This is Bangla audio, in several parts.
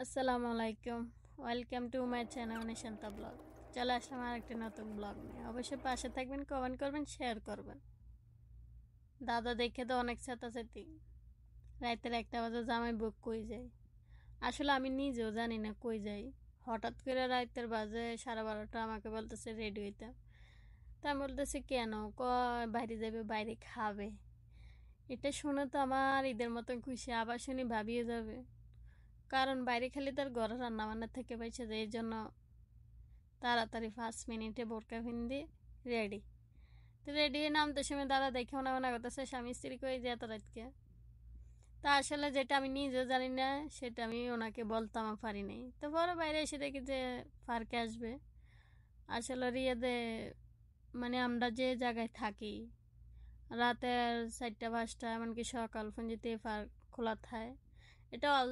আসসালামু আলাইকুম। Welcome to my channel Nishanta blog. চলে আসলাম আরেকটি নতুন ব্লগ নিয়ে। অবশ্যই পাশে থাকবেন, কমেন্ট করবেন, শেয়ার করবেন। দাদা দেখে তো অনেক চেতাচেতি। রাতের 1টা বাজে জামাই বুক কই যায়। আসলে আমি নিজেও জানি না কই যাই। হঠাৎ করে রাতের বাজে 12:30 আমাকে বলতেছে রেডি হইতে। তা আমি বলতেছি কেন? বাইরে যাবে, বাইরে খাবে। এটা শুনে তো আমার ঈদের মতন খুশি। আবার শুনি ভাবিয়ে যাবে, কারণ বাইরে খেলে তার ঘরে রান্না বান্না থেকে পাইছে যে এই জন্য তাড়াতাড়ি 5 মিনিটে বোরকা ভিন্দি রেডি। তো রেডি হয়ে নামতে সময় দাদা দেখে মনে করতেছে স্বামী স্ত্রী কই যে এত রাতকে। তা আসলে যেটা আমি নিজেও জানি না সেটা আমি ওনাকে বলতাম পারি নাই। তো পরে বাইরে এসে দেখি যে পার্কে আসবে। আসলে রিয়াদে মানে আমরা যে জায়গায় থাকি রাতের 4টা 5টা এমনকি সকাল ফঞ্জিতে পার্ক খোলা থাকে। এটা অল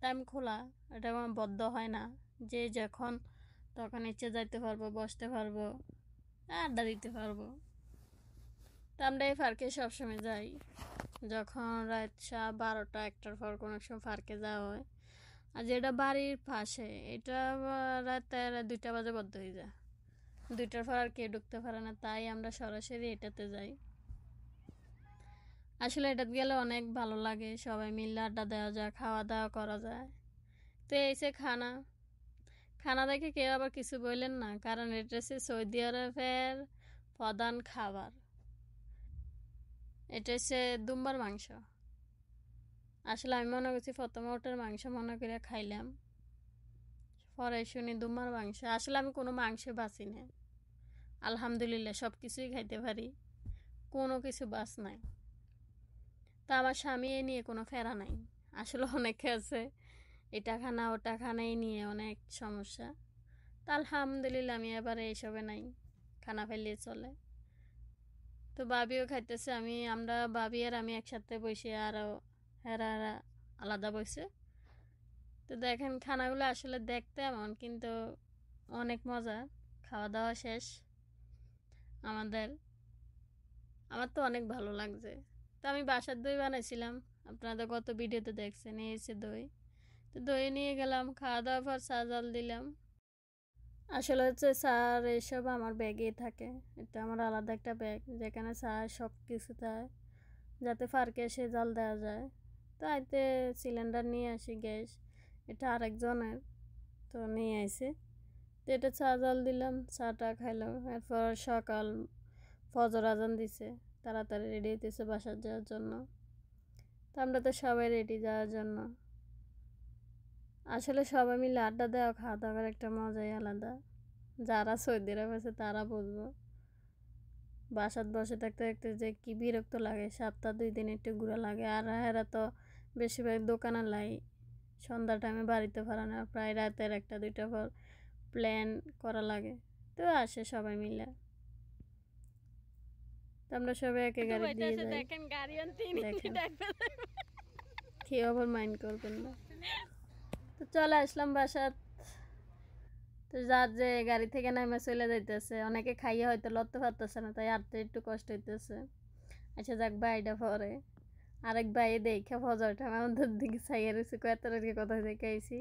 টাইম খোলা, এটা কোনো বদ্ধ হয় না। যে যখন তখন ইচ্ছে যাইতে পারবো, বসতে পারবো, আড্ডা দিতে পারবো। তো আমরা এই পার্কে সবসময় যাই যখন রাত 12টা 1টার পর কোনো সময় পার্কে যাওয়া হয়। আর যেটা বাড়ির পাশে এটা রাতের 2টা বাজে বদ্ধ হয়ে যায়। 2টার পর আর কেউ ঢুকতে পারে না, তাই আমরা সরাসরি এটাতে যাই। আসলে এটাতে গেলে অনেক ভালো লাগে, সবাই মিলে আড্ডা দেওয়া যায়, খাওয়া দাওয়া করা যায়। তো এই যে খানা খানা দেখে কেউ আবার কিছু বললেন না, কারণ এটা হচ্ছে সৌদি আরবের প্রধান খাবার। এটা হচ্ছে দুম্বার মাংস। আসলে আমি মনে করছি প্রথমে ওটার মাংস মনে করে খাইলাম, পরে শুনি দুম্বার মাংস। আসলে আমি কোনো মাংস বাছি না, আলহামদুলিল্লাহ সব কিছুই খাইতে পারি, কোনো কিছু বাস নাই। তা আমার স্বামী এ নিয়ে কোনো ফেরা নাই। আসলে অনেকে আছে এটা খানা ওটা খানা এই নিয়ে অনেক সমস্যা। তা আলহামদুলিল্লাহ আমি এবারে এইসবে নাই, খানা ফেলিয়ে চলে। তো বাবিও খাইতেছে, আমরা বাবি আর আমি একসাথে বসে, আরও হেরা হেরা আলাদা বসে। তো দেখেন খানাগুলো আসলে দেখতে এমন, কিন্তু অনেক মজা। খাওয়া দাওয়া শেষ আমাদের, আমার তো অনেক ভালো লাগছে। তো আমি বাসার দই বানাইছিলাম, আপনাদের গত ভিডিওতে দেখছেন, এই হচ্ছে দই। তো দই নিয়ে গেলাম, খাওয়া দাওয়ার পর চা জল দিলাম। আসলে হচ্ছে চার এইসব আমার ব্যাগেই থাকে। এটা আমার আলাদা একটা ব্যাগ যেখানে চা সব কিছু থাকে, যাতে ফার্কে এসে জাল দেওয়া যায়। তো আইতে সিলিন্ডার নিয়ে আসি, গ্যাস এটা আরেকজনের, তো নিয়ে আসি। তো এটা চা জল দিলাম, চাটা খাইলাম। এরপর সকাল ফজর আজান দিছে, তাড়াতাড়ি রেডি হইতেছে বাসার যাওয়ার জন্য। তো আমরা তো সবাই রেডি যাওয়ার জন্য। আসলে সবাই মিলে আড্ডা দেওয়া খাওয়া দাওয়ার একটা মজাই আলাদা। যারা সৌদি আরব আছে তারা বুঝবো। বাসাত বসে থাকতে থাকতে যে কি বিরক্ত লাগে, 2 দিন একটু ঘুরা লাগে। আর এরা তো বেশিরভাগ দোকানে লাই, সন্ধ্যা টাইমে বাড়িতে পারে না, প্রায় রাতের 1টা 2টা পর প্ল্যান করা লাগে। তো আসে সবাই মিলে, তো আমরা সবাই একে গাড়ি দিয়ে যাই। দেখেন কেউ আবার মাইন্ড করবেন না। তো চলে আসলাম বাসাত। তো যার যে গাড়ি থেকে নামে চলে যাইতেছে, অনেকে খাইয়ে হয়তো লড়তে পারতেছে না, তাই হাঁটতে একটু কষ্ট হইতেছে। আচ্ছা যাক, ভাইটা পরে আরেক ভাই দেখে ফজরটা আমাদের দিকে চাইয়ে রয়েছে, কয়েকটাকে কোথায় থেকে আইসি।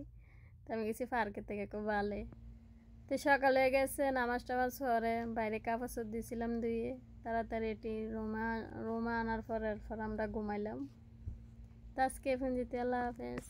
তো আমি গেছি পার্কের থেকে খুব ভালো। তো সকালে গেছে নামাজ টামাজ পরে বাইরে কাপড় চোপড় দিয়েছিলাম ধুয়ে, তাড়াতাড়ি এটি রুমা রুমা আনার পর এরপর আমরা ঘুমাইলাম। তো আজকে এখন যেতে আল্লাহ হাফেজ।